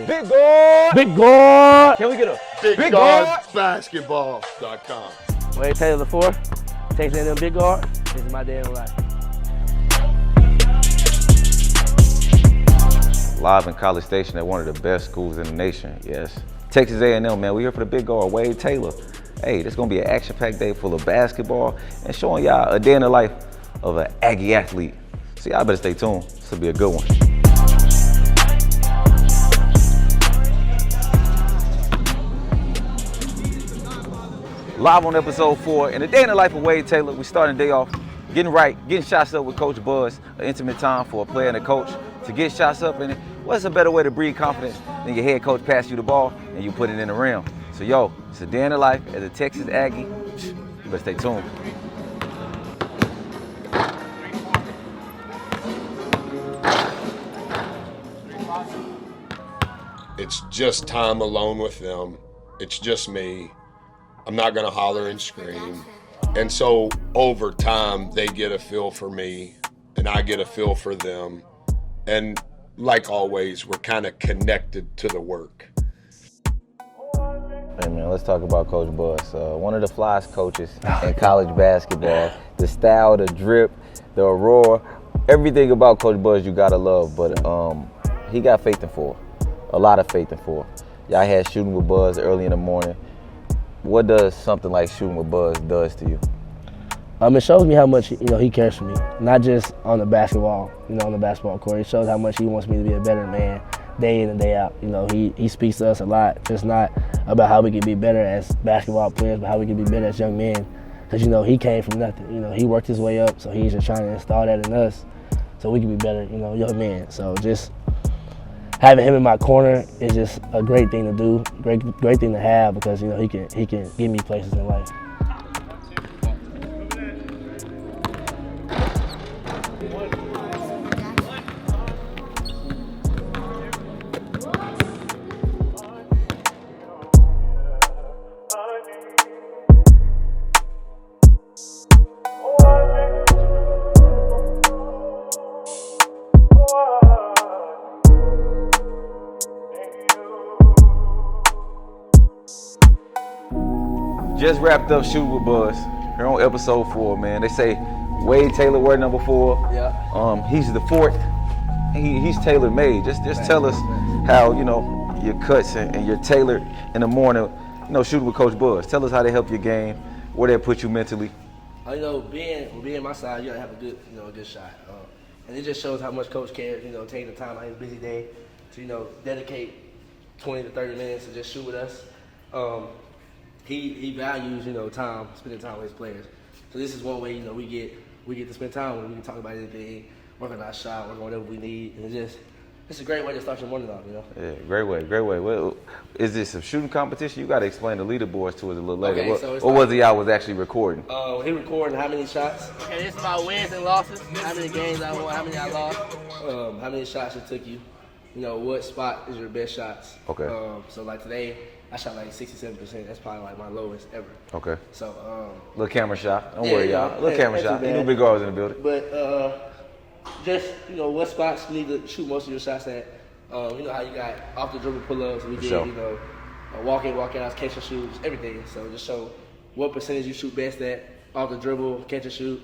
Big guard. Big guard. Can we get a Big guard basketball.com. Wade Taylor #4, Texas A&M big guard. This is my day in life. Live in College Station at one of the best schools in the nation, yes. Texas A&M, man, we here for the big guard, Wade Taylor. Hey, this is gonna be an action-packed day full of basketball and showing y'all a day in the life of an Aggie athlete. So y'all better stay tuned, this will be a good one. Live on episode 4, in the day in the life of Wade Taylor, we starting the day off getting right, getting shots up with Coach Buzz, an intimate time for a player and a coach to get shots up. And what's a better way to breed confidence than your head coach pass you the ball and you put it in the rim? So yo, it's a day in the life as a Texas Aggie. You better stay tuned. It's just time alone with them. It's just me. I'm not gonna holler and scream. And so over time, they get a feel for me and I get a feel for them. And like always, we're kind of connected to the work. Hey man, let's talk about Coach Buzz. One of the flyest coaches in college basketball. The style, the drip, the aurora, everything about Coach Buzz you gotta love. But he got faith in 4, a lot of faith in 4. Y'all had shooting with Buzz early in the morning. What does something like shooting with Buzz does to you? It shows me how much he cares for me, not just on the basketball, on the basketball court. It shows how much he wants me to be a better man, day in and day out. He speaks to us a lot, just not about how we can be better as basketball players, but how we can be better as young men. Because he came from nothing. He worked his way up, so he's just trying to install that in us, so we can be better, young men. So just having him in my corner is just a great thing to do, great thing to have, because he can get me places in life. Just wrapped up Shooting with Buzz here on episode 4, man. They say Wade Taylor, word number 4. Yeah. He's the 4th. He's tailor made. Just tell us how your cuts and your tailored in the morning. Shooting with Coach Buzz. Tell us how they help your game, where they put you mentally. Being my side, you gotta have a good shot. And it just shows how much Coach cares. Taking the time out of his busy day to dedicate 20 to 30 minutes to just shoot with us. He values, time, spending time with his players. So this is one way, we get to spend time with him. We can talk about anything, work on our shot, work on whatever we need. And it's a great way to start your morning off, Yeah, great way. Well, is this a shooting competition? You got to explain the leaderboards to us a little later. Okay, what was it y'all was actually recording? He recording how many shots. Okay, this is about wins and losses. How many games I won, how many I lost. How many shots it took you. What spot is your best shots. Okay. So like today, I shot like 67%. That's probably like my lowest ever. Okay. So, little camera shot. Don't worry, y'all. Little camera shot. Big guards in the building. But just what spots you need to shoot most of your shots at. How you got off the dribble pull-ups. We did, walk-in, walk-outs, catch and shoots, everything. So just show what percentage you shoot best at off the dribble, catch and shoot.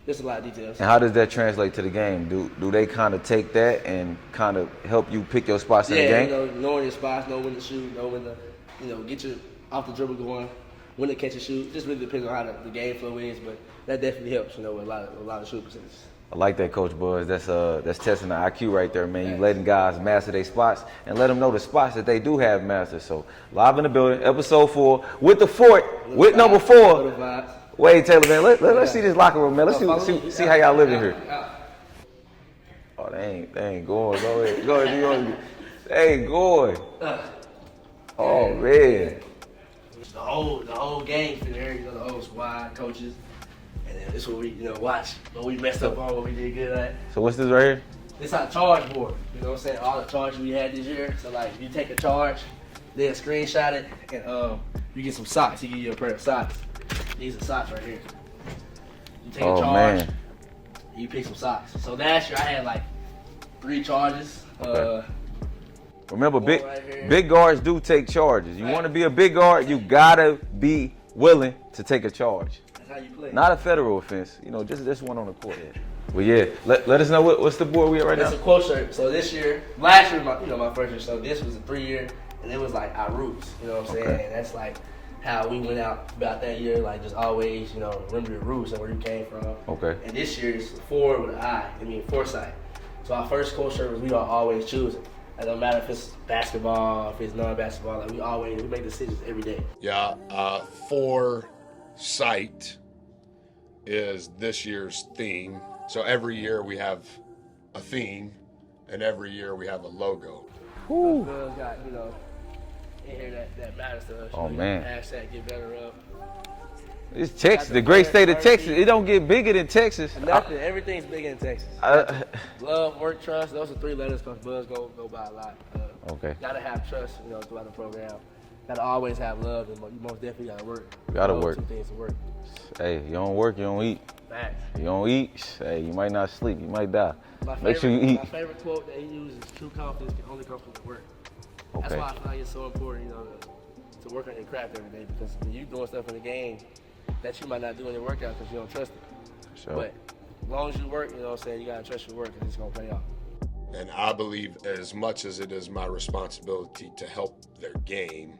There's a lot of details. And how does that translate to the game? Do they kind of take that and kind of help you pick your spots in the game? Knowing your spots, know when to shoot, know when to get your off the dribble going, when to catch and shoot. It just really depends on how the game flow is, but that definitely helps, with a lot of shoot percentages. I like that, Coach Buzz. That's testing the IQ right there, man. You letting guys master their spots and let them know the spots that they do have mastered. So live in the building, episode 4 with the 4th, with number 4. Wade Taylor, man. Let's see this locker room, man. Let's see how y'all living here. Oh, they ain't going. Go ahead. They ain't going. Oh man. The whole gang in there, the whole squad, coaches, and then this is what we watch what we messed up on, what we did good at. So what's this right here? This our charge board. All the charges we had this year. So like you take a charge, then screenshot it, and you get some socks. He give you a pair of socks. These are socks right here. You take a charge, you pick some socks. So last year I had like 3 charges. Okay. Remember, Right here. big guards do take charges. You want to be a big guard, you gotta be willing to take a charge. That's how you play. Not a federal offense, just one on the court. Well, yeah, let us know what's the board we at right now. It's a quote shirt. So this year, last year was my first year. So this was a 3-year, and it was like our roots. You know what I'm saying? Okay. And that's like how we went out about that year. Like just always, remember your roots and where you came from. Okay. And this year is forward with an I. Foresight. So our first quote shirt was we are always choosing. It don't matter if it's basketball, if it's non-basketball. Like we make decisions every day. Yeah, foresight is this year's theme. So every year we have a theme, and every year we have a logo. Those girls got, in here that matters to us. Oh, man. Hashtag get better up. It's Texas, the great state of Texas. It don't get bigger than Texas. Nothing. Everything's big in Texas. Love, work, trust. Those are 3 letters because Buzz go by a lot. Okay. Gotta have trust, throughout the program. Gotta always have love, and you most definitely gotta work. Gotta work. 2 things to work. Hey, you don't work, you don't eat. Facts. You don't eat, hey, you might not sleep, you might die. Make sure you eat. My favorite quote that he uses is true confidence can only come from the work. Okay. That's why I feel like it's so important, to work on your craft every day, because when you doing stuff in the game that you might not do in your workout because you don't trust it. Sure. But as long as you work, you gotta trust your work and it's gonna pay off. And I believe as much as it is my responsibility to help their game,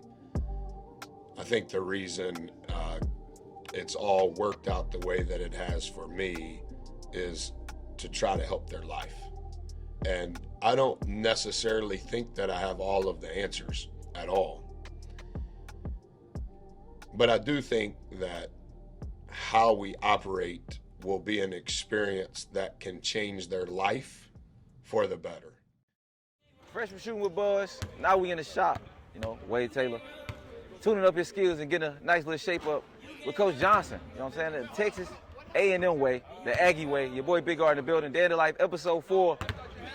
I think the reason it's all worked out the way that it has for me is to try to help their life. And I don't necessarily think that I have all of the answers at all. But I do think that how we operate will be an experience that can change their life for the better. Freshman shooting with Buzz. Now we in the shop, Wade Taylor. Tuning up his skills and getting a nice little shape up with Coach Johnson. You know what I'm saying? The Texas A&M way, the Aggie way. Your boy Big Guard in the building. Day in the Life, episode 4.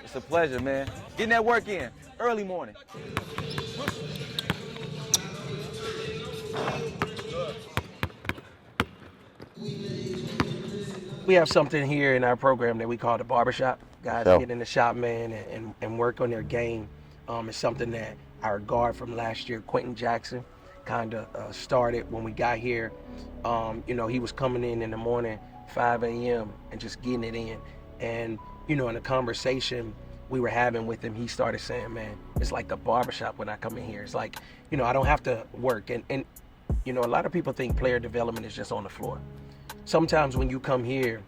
It's a pleasure, man. Getting that work in early morning. We have something here in our program that we call the barbershop. Guys get in the shop, man, and work on their game. It's something that our guard from last year, Quentin Jackson, kind of started when we got here. He was coming in the morning, 5 a.m., and just getting it in. And, in a conversation we were having with him, he started saying, man, it's like the barbershop when I come in here. It's like, I don't have to work. And a lot of people think player development is just on the floor. Sometimes when you come here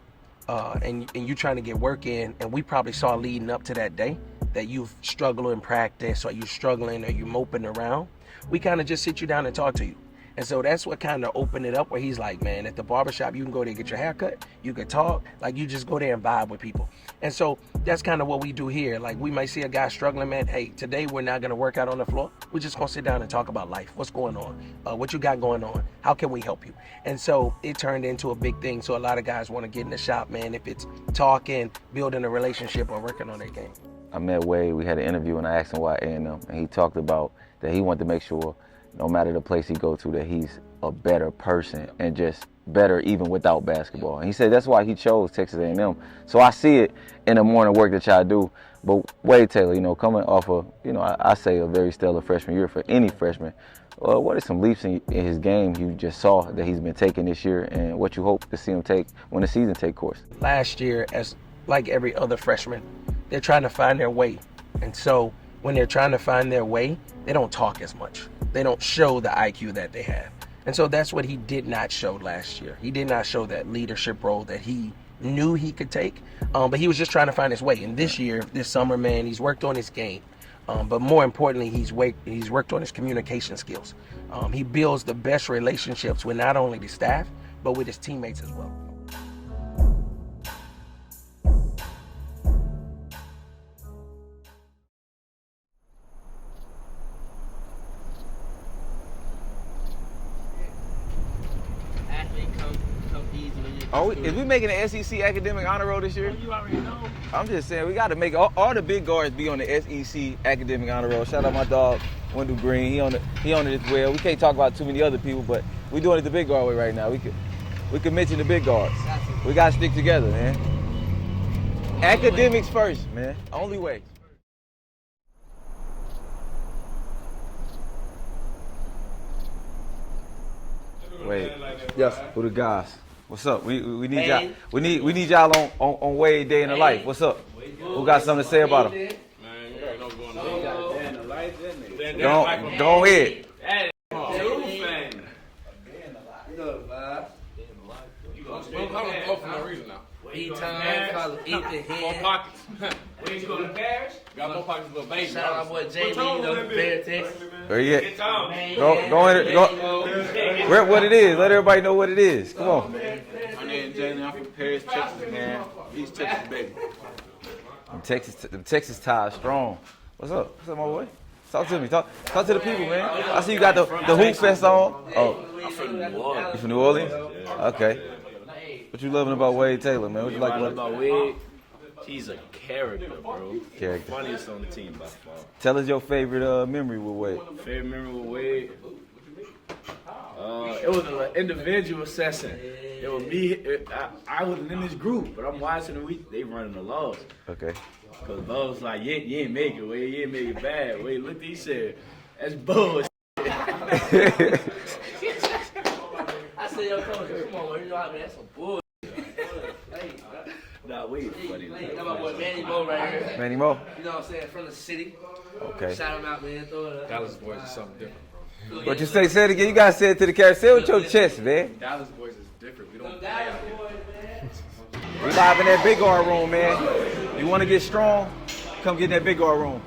and you're trying to get work in, and we probably saw leading up to that day that you've struggled in practice, or you're struggling, or you're moping around, we kind of just sit you down and talk to you. And so that's what kind of opened it up, where he's like, man, at the barbershop, you can go there and get your hair cut, you can talk, like you just go there and vibe with people. And so that's kind of what we do here. Like we might see a guy struggling, man, hey, today we're not going to work out on the floor. We're just going to sit down and talk about life. What's going on? What you got going on? How can we help you? And so it turned into a big thing. So a lot of guys want to get in the shop, man, if it's talking, building a relationship, or working on their game. I met Wade, we had an interview, and I asked him why A&M, and he talked about that he wanted to make sure no matter the place he go to, that he's a better person and just better even without basketball. And he said that's why he chose Texas A&M. So I see it in the morning work that y'all do. But Wade Taylor, coming off of, I say a very stellar freshman year for any freshman, what are some leaps in his game you just saw that he's been taking this year, and what you hope to see him take when the season take course? Last year, as like every other freshman, they're trying to find their way. And so when they're trying to find their way, they don't talk as much. They don't show the IQ that they have. And so that's what he did not show last year. He did not show that leadership role that he knew he could take, but he was just trying to find his way. And this year, this summer, man, he's worked on his game. But more importantly, he's worked on his communication skills. He builds the best relationships with not only the staff, but with his teammates as well. Is we making the SEC academic honor roll this year? You already know. I'm just saying, we got to make all the big guards be on the SEC academic honor roll. Shout out my dog, Wendell Green. He on it as well. We can't talk about too many other people, but we doing it the big guard way right now. We could mention the big guards. We got to stick together, man. Academics first, man. Only way. Yes. Who the guys? What's up? We need y'all. We need y'all on Wade Day in the Life. What's up? Who got something to say about him? Go ahead. Eat time, call it eat the hand. Pockets. When you go to Paris? Got more pockets, little baby. Shout out my boy Jay Lee, Bear Texas. Where you at? Go in. Rep what it is. Let everybody know what it is. Come on. My name is Jay. I'm from Paris, Texas, man. East Texas, baby. Them Texas ties strong. What's up? What's up, my boy? Talk to me. Talk to the people, man. I see you got the Hoop Fest on. Oh, I'm from New Orleans. you from New Orleans? Okay. What you loving about Wade Taylor, man? What you like about Wade? He's a character, bro. Character. Funniest on the team by far. Tell us your favorite memory with Wade. Favorite memory with Wade? It was an individual session. It was me. I wasn't in this group, but I'm watching them. They running the laws. Okay. Because Bo was like, you ain't make it, Wade. You ain't make it bad. Wade looked at he said, that's bullshit. I said, yo, coach, come on, man. You know how, man, that's some bull. Nah, Wade funny. Got my boy Manny Mo right here. Manny Mo? You know what I'm saying? From the city. Okay. Shout him out, man. Throw it up. Dallas boys is something different, bro. What you say? Say it again. You gotta say it to the camera. Say it with your chest, man. Dallas boys is different. We don't play out here. We live in that big R room, man. You wanna get strong? Come get in that big R room.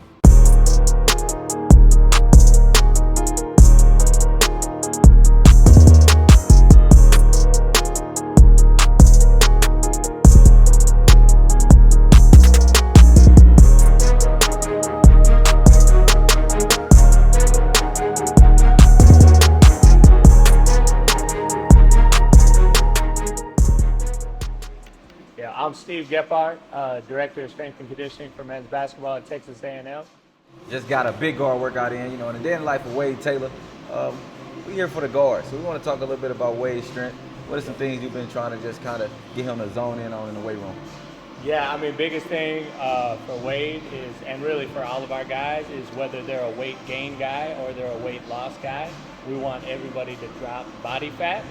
I'm Steve Gephardt, Director of Strength and Conditioning for men's basketball at Texas A&M. Just got a big guard workout in, in the day in the life of Wade Taylor. We're here for the guards, so we want to talk a little bit about Wade's strength. What are some things you've been trying to just kind of get him to zone in on in the weight room? Yeah, I mean, biggest thing for Wade is, and really for all of our guys, is whether they're a weight gain guy or they're a weight loss guy. We want everybody to drop body fat.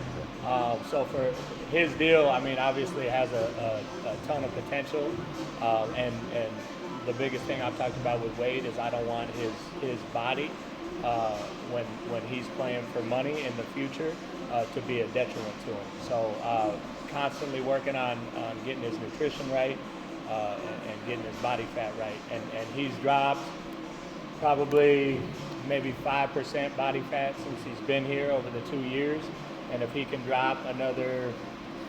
So for his deal, I mean, obviously has a ton of potential, and the biggest thing I've talked about with Wade is I don't want his body when he's playing for money in the future to be a detriment to him. So constantly working on getting his nutrition right and getting his body fat right, and he's dropped probably maybe 5% body fat since he's been here over the 2 years. And if he can drop another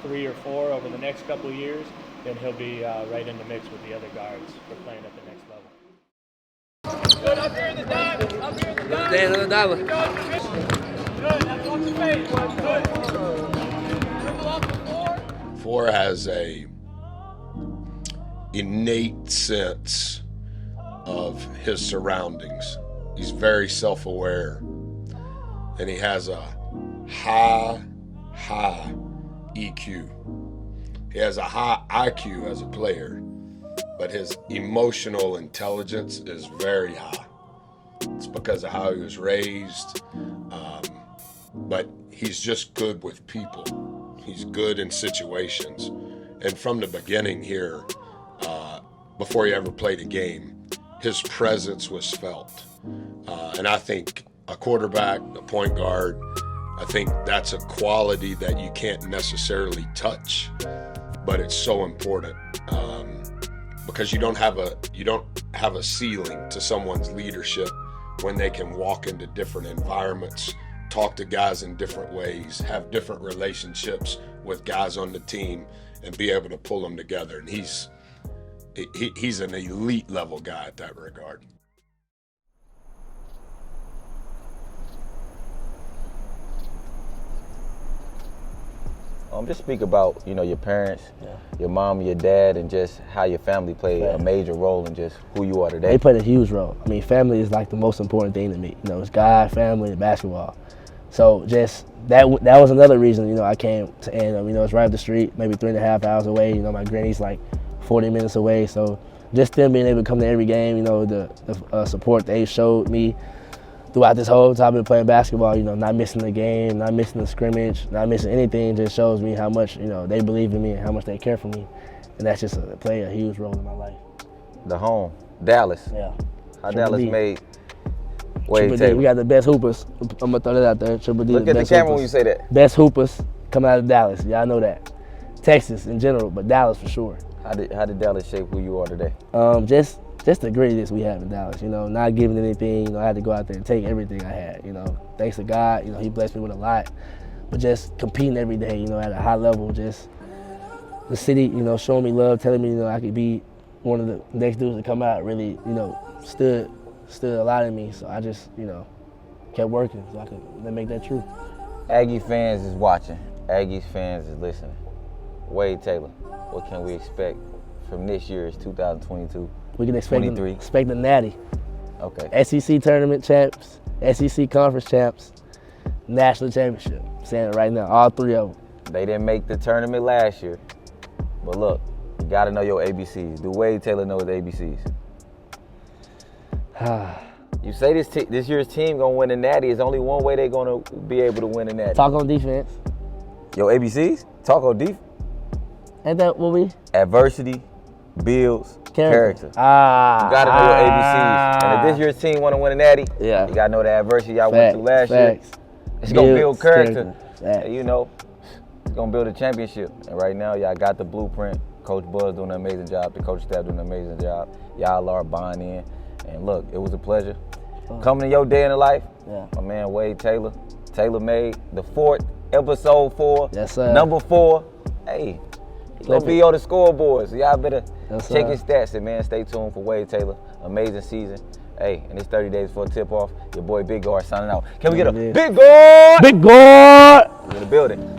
3 or 4 over the next couple of years, then he'll be right in the mix with the other guards for playing at the next level. Good, up here in the diamond. Up here in the diamond. Stay another dollar. Good, that's on the face. Good. Dribble off the floor. 4 has a innate sense of his surroundings. He's very self-aware, and he has a high EQ. He has a high IQ as a player, but his emotional intelligence is very high. It's because of how he was raised, but he's just good with people. He's good in situations. And from the beginning here, before he ever played a game, his presence was felt. And I think a quarterback, a point guard, I think that's a quality that you can't necessarily touch, but it's so important because you don't have a ceiling to someone's leadership when they can walk into different environments, talk to guys in different ways, have different relationships with guys on the team, and be able to pull them together. And he's an elite level guy at that regard. Just speak about, your parents, your mom, your dad, and just how your family played a major role in just who you are today. They played a huge role. I mean, family is like the most important thing to me. It's God, family, and basketball. So just that was another reason, I came to A&M. It's right up the street, maybe 3.5 hours away. My granny's like 40 minutes away. So just them being able to come to every game, the support they showed me, throughout this whole time I've been playing basketball, you know, not missing the game, not missing the scrimmage, not missing anything, just shows me how much, you know, they believe in me and how much they care for me. And that's just play a huge role in my life. The home, Dallas. Yeah. How Triple Dallas D. made Wade Triple D. Taylor. We got the best hoopers. I'm going to throw that out there. Triple D. Look at the best camera hoopers. when you say that. Best hoopers coming out of Dallas. Y'all know that. Texas in general, but Dallas for sure. How did Dallas shape who you are today? Just the grittiness we have in Dallas, you know, not giving anything, you know, I had to go out there and take everything I had, you know. Thanks to God, you know, he blessed me with a lot. But just competing every day, you know, at a high level, just the city, you know, showing me love, telling me, you know, I could be one of the next dudes to come out, really, you know, stood a lot in me. So I just, you know, kept working so I could make that true. Aggie fans is watching. Aggies fans is listening. Wade Taylor, what can we expect from this year's 2022? We can expect 23. the natty. Okay. SEC tournament champs, SEC conference champs, national championship. I'm saying it right now, all three of them. They didn't make the tournament last year, but look, you got to know your ABCs. Do Wade Taylor know his ABCs? You say this year's team gonna win the natty. There's only one way they're gonna be able to win the natty. Talk on defense. Your ABCs? Talk on defense. Ain't that what we? Adversity builds character. You Ah. gotta know your ABCs. And if this year's team wanna win a natty, yeah, you gotta know the adversity y'all went through last year. It's gonna build character. And, you know, it's gonna build a championship. And right now, y'all got the blueprint. Coach Buzz doing an amazing job. The coach staff doing an amazing job. Y'all are buying in. And look, it was a pleasure coming to your day in the life. Yeah. My man Wade Taylor, Taylor made the 4th, episode 4, yes, sir. number 4. Hey, he's gonna be on the scoreboard, so y'all better check his stats. And man, stay tuned for Wade Taylor. Amazing season. Hey, and it's 30 days before tip-off. Your boy Big Guard signing out. Can we get a Big Guard? Big Guard! In the building.